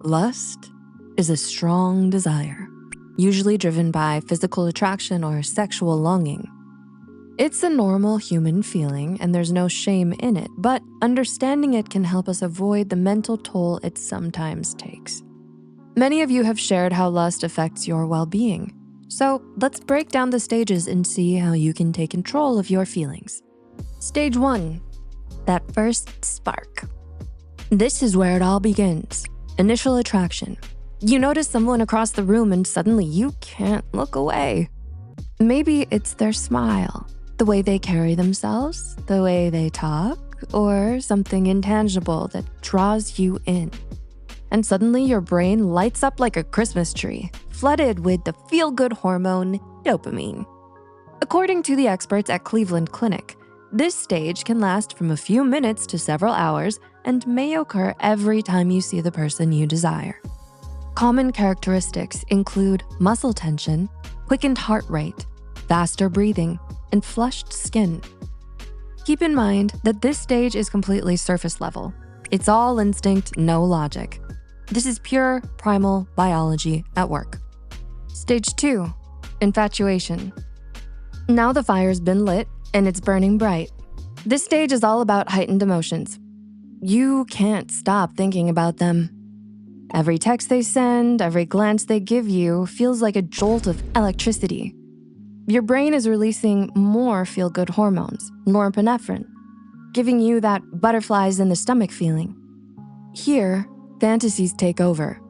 Lust is a strong desire, usually driven by physical attraction or sexual longing. It's a normal human feeling and there's no shame in it, but understanding it can help us avoid the mental toll it sometimes takes. Many of you have shared how lust affects your well-being. So let's break down the stages and see how you can take control of your feelings. Stage 1, that first spark. This is where it all begins. Initial attraction. You notice someone across the room and suddenly you can't look away. Maybe it's their smile, the way they carry themselves, the way they talk, or something intangible that draws you in. And suddenly your brain lights up like a Christmas tree, flooded with the feel-good hormone, dopamine. According to the experts at Cleveland Clinic, this stage can last from a few minutes to several hours and may occur every time you see the person you desire. Common characteristics include muscle tension, quickened heart rate, faster breathing, and flushed skin. Keep in mind that this stage is completely surface level. It's all instinct, no logic. This is pure primal biology at work. Stage 2, infatuation. Now the fire's been lit and it's burning bright. This stage is all about heightened emotions. You can't stop thinking about them. Every text they send, every glance they give you feels like a jolt of electricity. Your brain is releasing more feel-good hormones, norepinephrine, giving you that butterflies in the stomach feeling. Here, fantasies take over.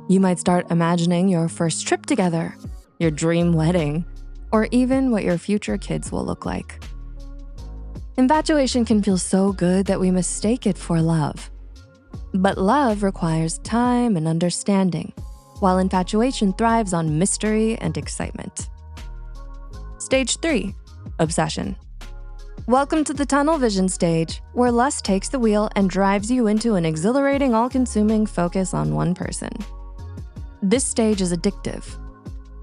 You might start imagining your first trip together, your dream wedding, or even what your future kids will look like. Infatuation can feel so good that we mistake it for love. But love requires time and understanding, while infatuation thrives on mystery and excitement. Stage 3, obsession. Welcome to the tunnel vision stage, where lust takes the wheel and drives you into an exhilarating, all-consuming focus on one person. This stage is addictive.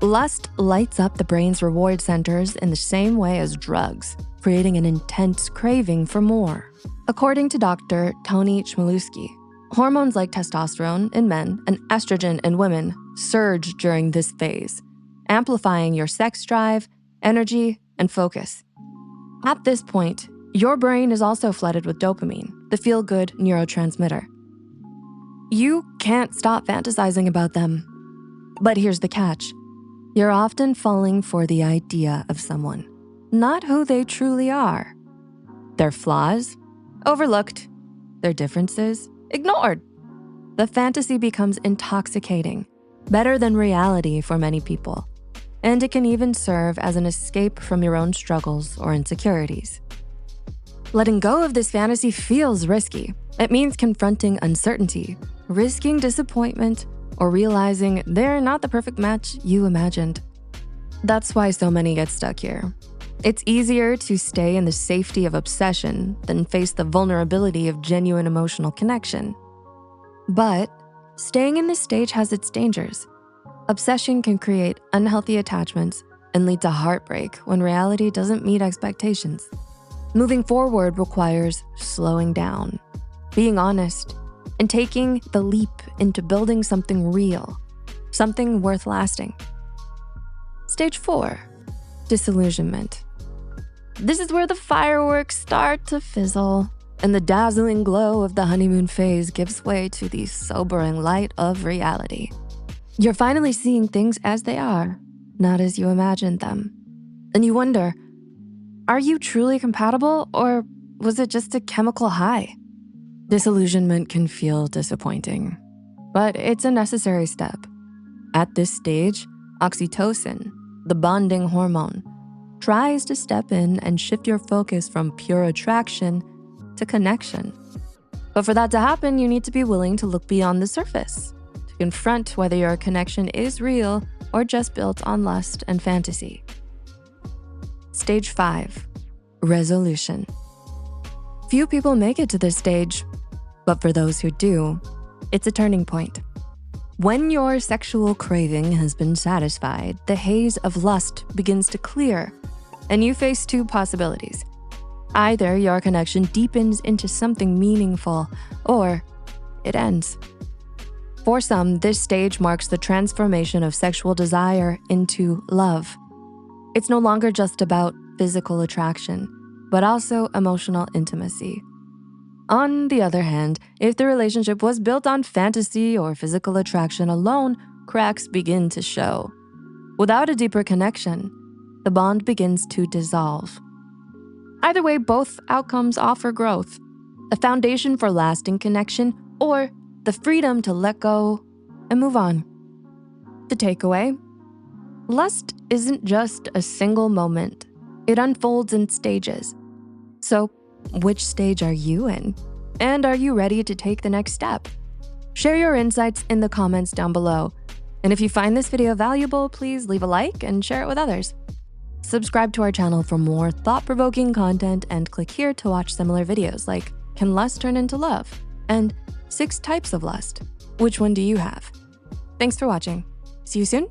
Lust lights up the brain's reward centers in the same way as drugs, creating an intense craving for more. According to Dr. Tony Chmielewski, hormones like testosterone in men and estrogen in women surge during this phase, amplifying your sex drive, energy, and focus. At this point, your brain is also flooded with dopamine, the feel-good neurotransmitter. You can't stop fantasizing about them. But here's the catch. You're often falling for the idea of someone, not who they truly are. Their flaws, overlooked. Their differences, ignored. The fantasy becomes intoxicating, better than reality for many people. And it can even serve as an escape from your own struggles or insecurities. Letting go of this fantasy feels risky. It means confronting uncertainty, risking disappointment, or realizing they're not the perfect match you imagined. That's why so many get stuck here. It's easier to stay in the safety of obsession than face the vulnerability of genuine emotional connection. But staying in this stage has its dangers. Obsession can create unhealthy attachments and lead to heartbreak when reality doesn't meet expectations. Moving forward requires slowing down, being honest, and taking the leap into building something real, something worth lasting. Stage 4, disillusionment. This is where the fireworks start to fizzle and the dazzling glow of the honeymoon phase gives way to the sobering light of reality. You're finally seeing things as they are, not as you imagined them. And you wonder, are you truly compatible or was it just a chemical high? Disillusionment can feel disappointing, but it's a necessary step. At this stage, oxytocin, the bonding hormone, tries to step in and shift your focus from pure attraction to connection. But for that to happen, you need to be willing to look beyond the surface, to confront whether your connection is real or just built on lust and fantasy. Stage 5, resolution. Few people make it to this stage, but for those who do, it's a turning point. When your sexual craving has been satisfied, the haze of lust begins to clear, and you face two possibilities. Either your connection deepens into something meaningful, or it ends. For some, this stage marks the transformation of sexual desire into love. It's no longer just about physical attraction, but also emotional intimacy. On the other hand, if the relationship was built on fantasy or physical attraction alone, cracks begin to show. Without a deeper connection, the bond begins to dissolve. Either way, both outcomes offer growth, a foundation for lasting connection, or the freedom to let go and move on. The takeaway: lust isn't just a single moment. It unfolds in stages. So, which stage are you in? And are you ready to take the next step? Share your insights in the comments down below. And if you find this video valuable, please leave a like and share it with others. Subscribe to our channel for more thought-provoking content and click here to watch similar videos like Can Lust Turn into Love? And 6 types of lust. Which one do you have? Thanks for watching. See you soon.